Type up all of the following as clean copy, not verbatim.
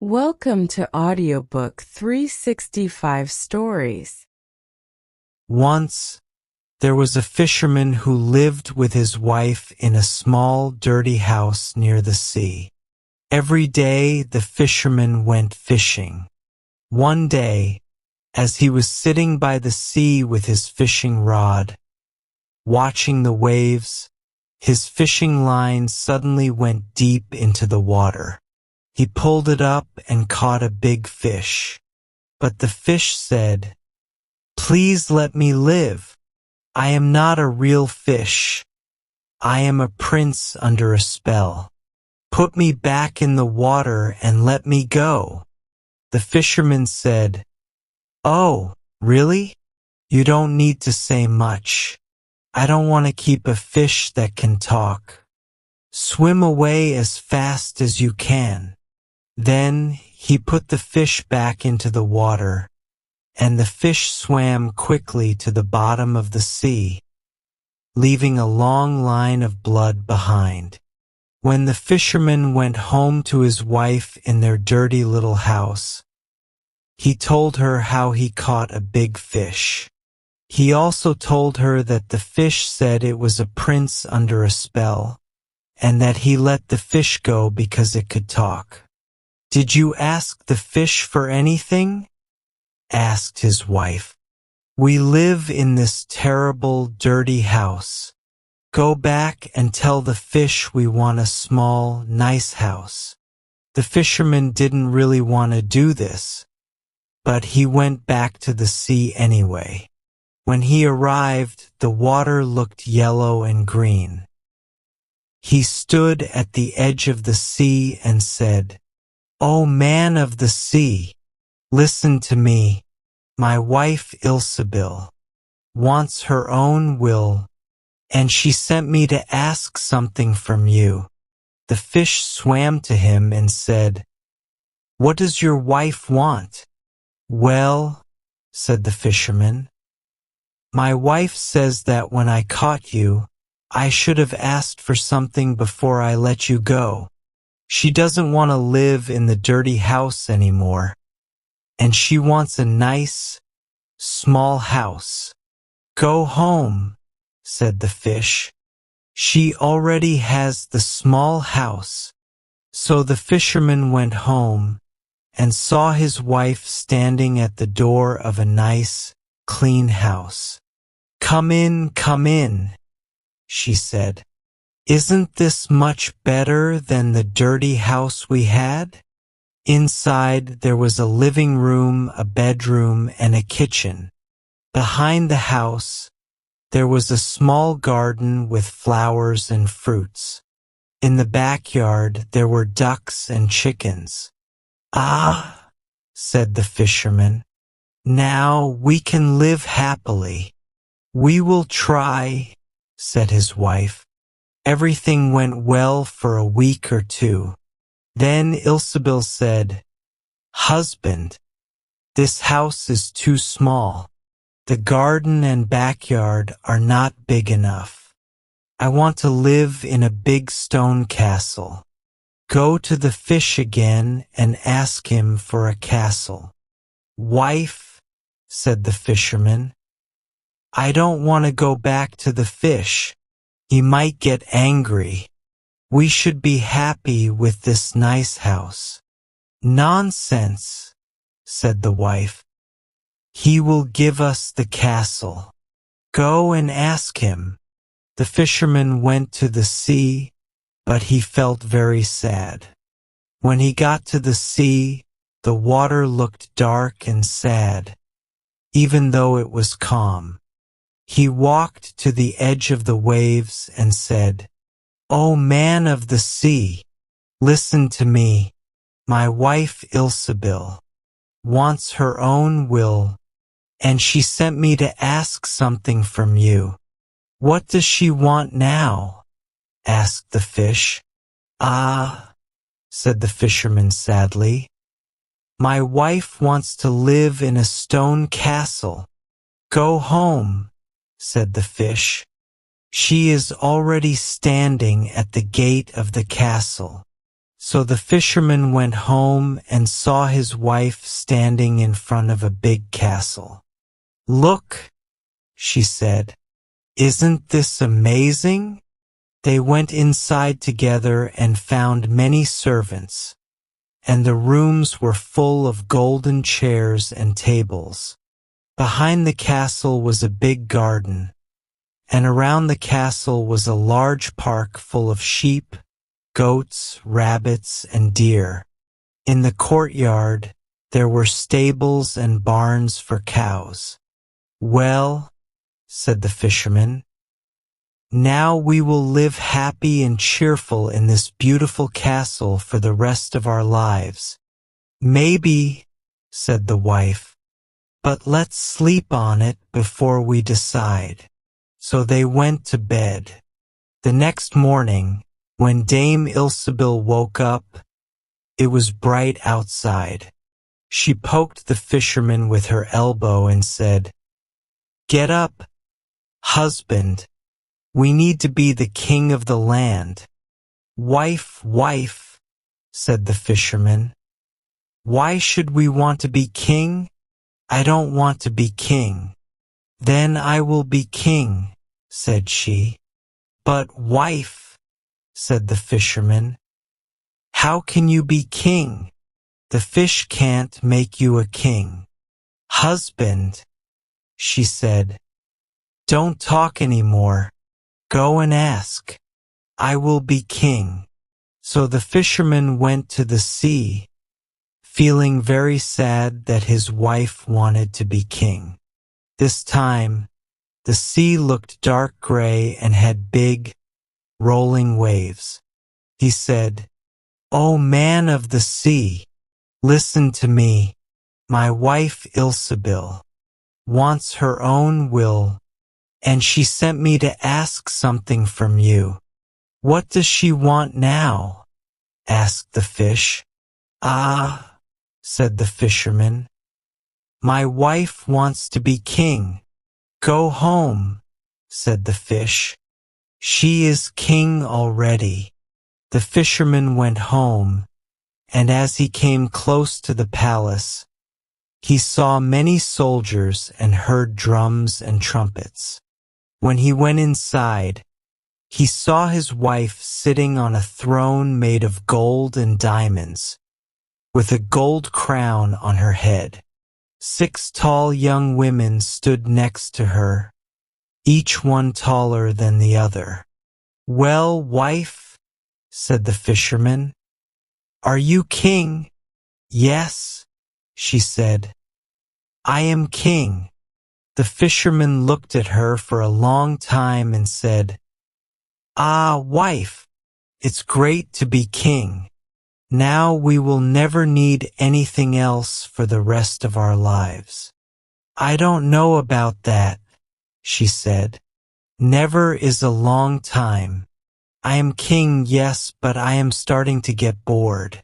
Welcome to Audiobook 365 Stories. Once, there was a fisherman who lived with his wife in a small, dirty house near the sea. Every day, the fisherman went fishing. One day, as he was sitting by the sea with his fishing rod, watching the waves, his fishing line suddenly went deep into the water. He pulled it up and caught a big fish. But the fish said, "Please let me live. I am not a real fish. I am a prince under a spell. Put me back in the water and let me go." The fisherman said, "Oh, really? You don't need to say much. I don't want to keep a fish that can talk. Swim away as fast as you can." Then he put the fish back into the water, and the fish swam quickly to the bottom of the sea, leaving a long line of blood behind. When the fisherman went home to his wife in their dirty little house, he told her how he caught a big fish. He also told her that the fish said it was a prince under a spell, and that he let the fish go because it could talk. "Did you ask the fish for anything?" asked his wife. "We live in this terrible, dirty house. Go back and tell the fish we want a small, nice house." The fisherman didn't really want to do this, but he went back to the sea anyway. When he arrived, the water looked yellow and green. He stood at the edge of the sea and said, "Oh, man of the sea, listen to me. My wife Ilsebil wants her own will, and she sent me to ask something from you." The fish swam to him and said, "What does your wife want?" "Well," said the fisherman, "my wife says that when I caught you, I should have asked for something before I let you go. She doesn't want to live in the dirty house anymore, and she wants a nice, small house." "Go home," said the fish. "She already has the small house." So the fisherman went home and saw his wife standing at the door of a nice, clean house. Come in," she said. "Isn't this much better than the dirty house we had?" Inside there was a living room, a bedroom, and a kitchen. Behind the house, there was a small garden with flowers and fruits. In the backyard, there were ducks and chickens. "Ah," said the fisherman, "now we can live happily." "We will try," said his wife. Everything went well for a week or two. Then Ilsebil said, "Husband, this house is too small. The garden and backyard are not big enough. I want to live in a big stone castle. Go to the fish again and ask him for a castle." "Wife," said the fisherman, "I don't want to go back to the fish. He might get angry. We should be happy with this nice house." "Nonsense," said the wife. "He will give us the castle. Go and ask him." The fisherman went to the sea, but he felt very sad. When he got to the sea, the water looked dark and sad, even though it was calm. He walked to the edge of the waves and said, "Oh, man of the sea, listen to me. My wife Ilsebil wants her own will, and she sent me to ask something from you." "What does she want now?" asked the fish. "Ah," said the fisherman sadly, "my wife wants to live in a stone castle." "Go home," said the fish. "She is already standing at the gate of the castle." So the fisherman went home and saw his wife standing in front of a big castle. "Look," she said, "isn't this amazing?" They went inside together and found many servants, and the rooms were full of golden chairs and tables. Behind the castle was a big garden, and around the castle was a large park full of sheep, goats, rabbits, and deer. In the courtyard, there were stables and barns for cows. "Well," said the fisherman, "now we will live happy and cheerful in this beautiful castle for the rest of our lives." "Maybe," said the wife, "but let's sleep on it before we decide." So they went to bed. The next morning, when Dame Ilsebil woke up, it was bright outside. She poked the fisherman with her elbow and said, "Get up, husband. We need to be the king of the land." "Wife, wife," said the fisherman, "why should we want to be king? I don't want to be king." "Then I will be king," said she. "But wife," said the fisherman, "how can you be king? The fish can't make you a king." "Husband," she said, "don't talk any more. Go and ask. I will be king." So the fisherman went to the sea, feeling very sad that his wife wanted to be king. This time, the sea looked dark gray and had big, rolling waves. He said, "O man of the sea, listen to me. My wife Ilsebil wants her own will, and she sent me to ask something from you." "What does she want now?" asked the fish. "Ah," said the fisherman, "my wife wants to be king." "Go home," said the fish. "She is king already." The fisherman went home, and as he came close to the palace, he saw many soldiers and heard drums and trumpets. When he went inside, he saw his wife sitting on a throne made of gold and diamonds, with a gold crown on her head. 6 tall young women stood next to her, each one taller than the other. "Well, wife," said the fisherman, "are you king?" "Yes," she said, "I am king." The fisherman looked at her for a long time and said, "Ah, wife, it's great to be king. Now we will never need anything else for the rest of our lives." "I don't know about that," she said. "Never is a long time. I am king, yes, but I am starting to get bored.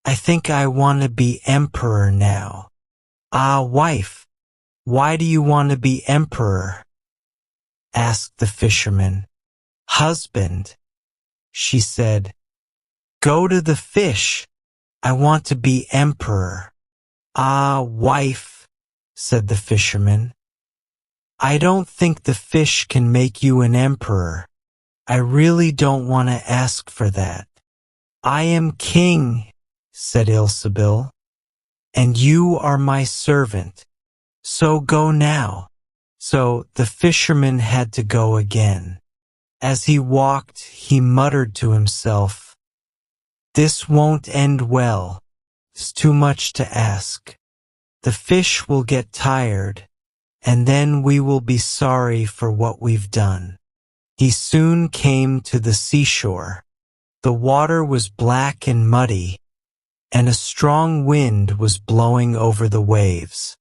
I think I want to be emperor now." "Ah, wife, why do you want to be emperor?" asked the fisherman. "Husband," she said, "go to the fish. I want to be emperor." "Ah, wife," said the fisherman, "I don't think the fish can make you an emperor. I really don't want to ask for that." "I am king," said Ilsebil, "and you are my servant. So go now." So the fisherman had to go again. As he walked, he muttered to himself, "This won't end well. It's too much to ask. The fish will get tired, and then we will be sorry for what we've done." He soon came to the seashore. The water was black and muddy, and a strong wind was blowing over the waves.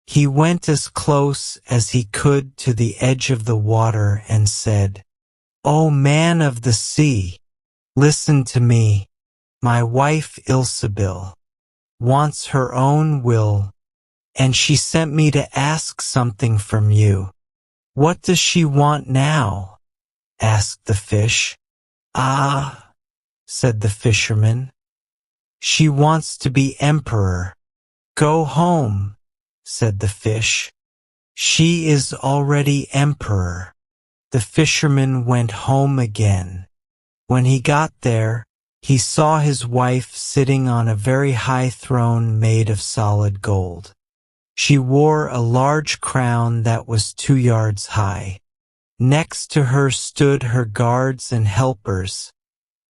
He went as close as he could to the edge of the water and said, "O man of the sea, listen to me. My wife Ilsebil wants her own will, and she sent me to ask something from you." "What does she want now?" asked the fish. "Ah," said the fisherman. She wants to be emperor. Go home, said the fish. She is already emperor. The fisherman went home again. When he got there, he saw his wife sitting on a very high throne made of solid gold. She wore a large crown that was 2 yards high. Next to her stood her guards and helpers,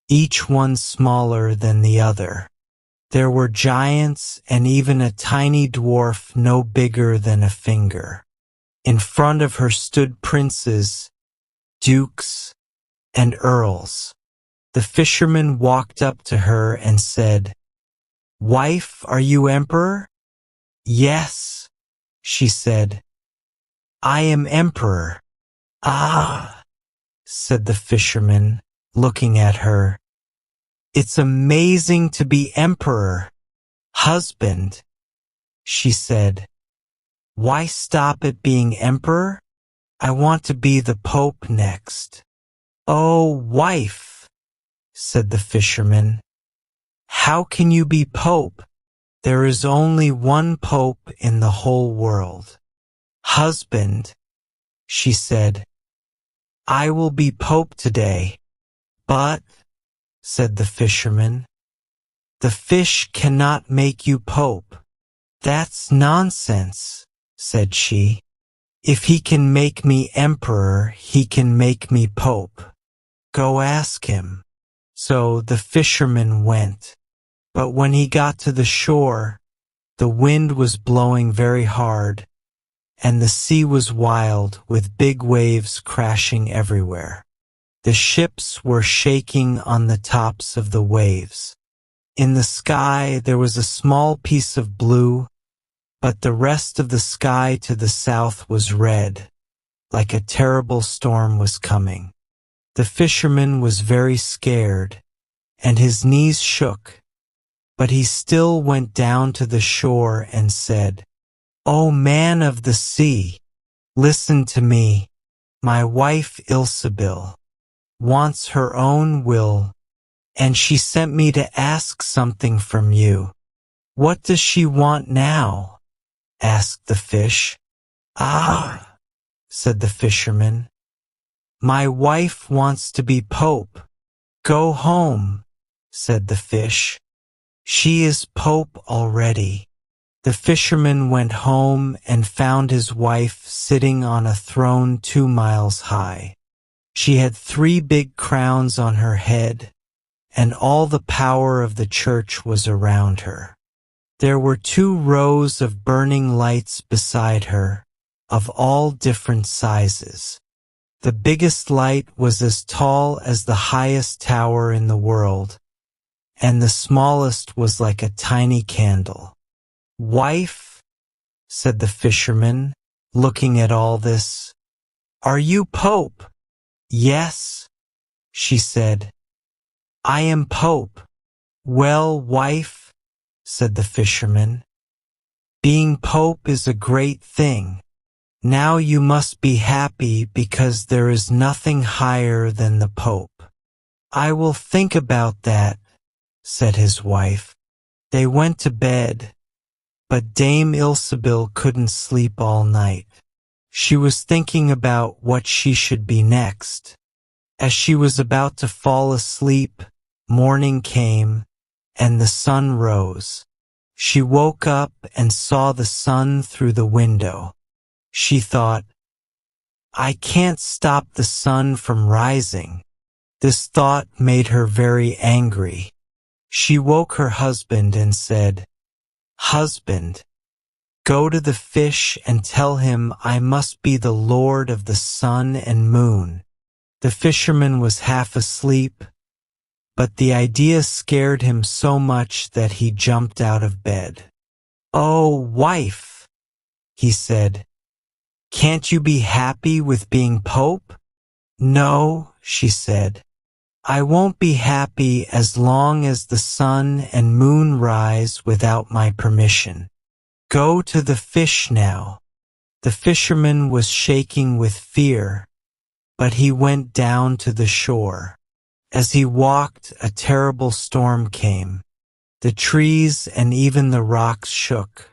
each one smaller than the other. There were giants and even a tiny dwarf no bigger than a finger. In front of her stood princes, dukes, and earls. The fisherman walked up to her and said, "Wife, are you emperor?" "Yes," she said. "I am emperor." "Ah," said the fisherman, looking at her. "It's amazing to be emperor." "Husband," she said, "why stop at being emperor? I want to be the Pope next." "Oh, wife," said the fisherman, "how can you be Pope? There is only one Pope in the whole world." "Husband," she said, "I will be Pope today." "But," said the fisherman, "the fish cannot make you Pope." "That's nonsense," said she. "If he can make me emperor, he can make me Pope. Go ask him." So the fisherman went. But when he got to the shore, the wind was blowing very hard, and the sea was wild, with big waves crashing everywhere. The ships were shaking on the tops of the waves. In the sky there was a small piece of blue, but the rest of the sky to the south was red, like a terrible storm was coming. The fisherman was very scared, and his knees shook, but he still went down to the shore and said, "O man of the sea, listen to me. My wife Ilsebil wants her own will, and she sent me to ask something from you." "What does she want now?" asked the fish. "Ah," said the fisherman, "my wife wants to be Pope." "Go home," said the fish. "She is Pope already." The fisherman went home and found his wife sitting on a throne 2 miles high. She had 3 big crowns on her head, and all the power of the church was around her. There were 2 rows of burning lights beside her, of all different sizes. The biggest light was as tall as the highest tower in the world, and the smallest was like a tiny candle. "Wife," said the fisherman, looking at all this, "are you Pope?" "Yes," she said, "I am Pope." "Well, wife," said the fisherman, "being Pope is a great thing. Now you must be happy because there is nothing higher than the Pope." "I will think about that," said his wife. They went to bed, but Dame Ilsebil couldn't sleep all night. She was thinking about what she should be next. As she was about to fall asleep, morning came, and the sun rose. She woke up and saw the sun through the window. She thought, "I can't stop the sun from rising." This thought made her very angry. She woke her husband and said, "Husband, go to the fish and tell him I must be the lord of the sun and moon." The fisherman was half asleep, but the idea scared him so much that he jumped out of bed. "Oh, wife," he said, "can't you be happy with being Pope?" "No," she said, "I won't be happy as long as the sun and moon rise without my permission. Go to the fish now." The fisherman was shaking with fear, but he went down to the shore. As he walked, a terrible storm came. The trees and even the rocks shook.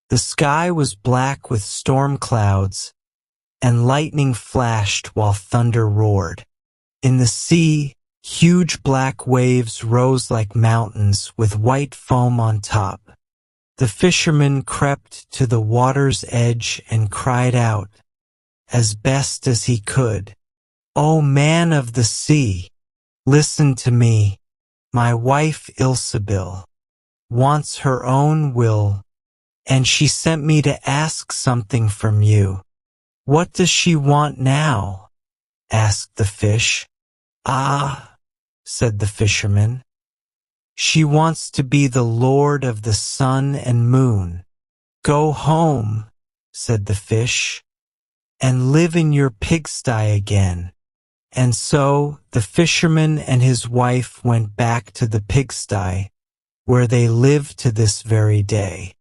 The sky was black with storm clouds, and lightning flashed while thunder roared. In the sea, huge black waves rose like mountains with white foam on top. The fisherman crept to the water's edge and cried out, as best as he could, "O man of the sea, listen to me. My wife Ilsebil wants her own will, and she sent me to ask something from you." "What does she want now?" asked the fish. "Ah," said the fisherman, "she wants to be the lord of the sun and moon." "Go home," said the fish, "and live in your pigsty again." And so the fisherman and his wife went back to the pigsty, where they live to this very day.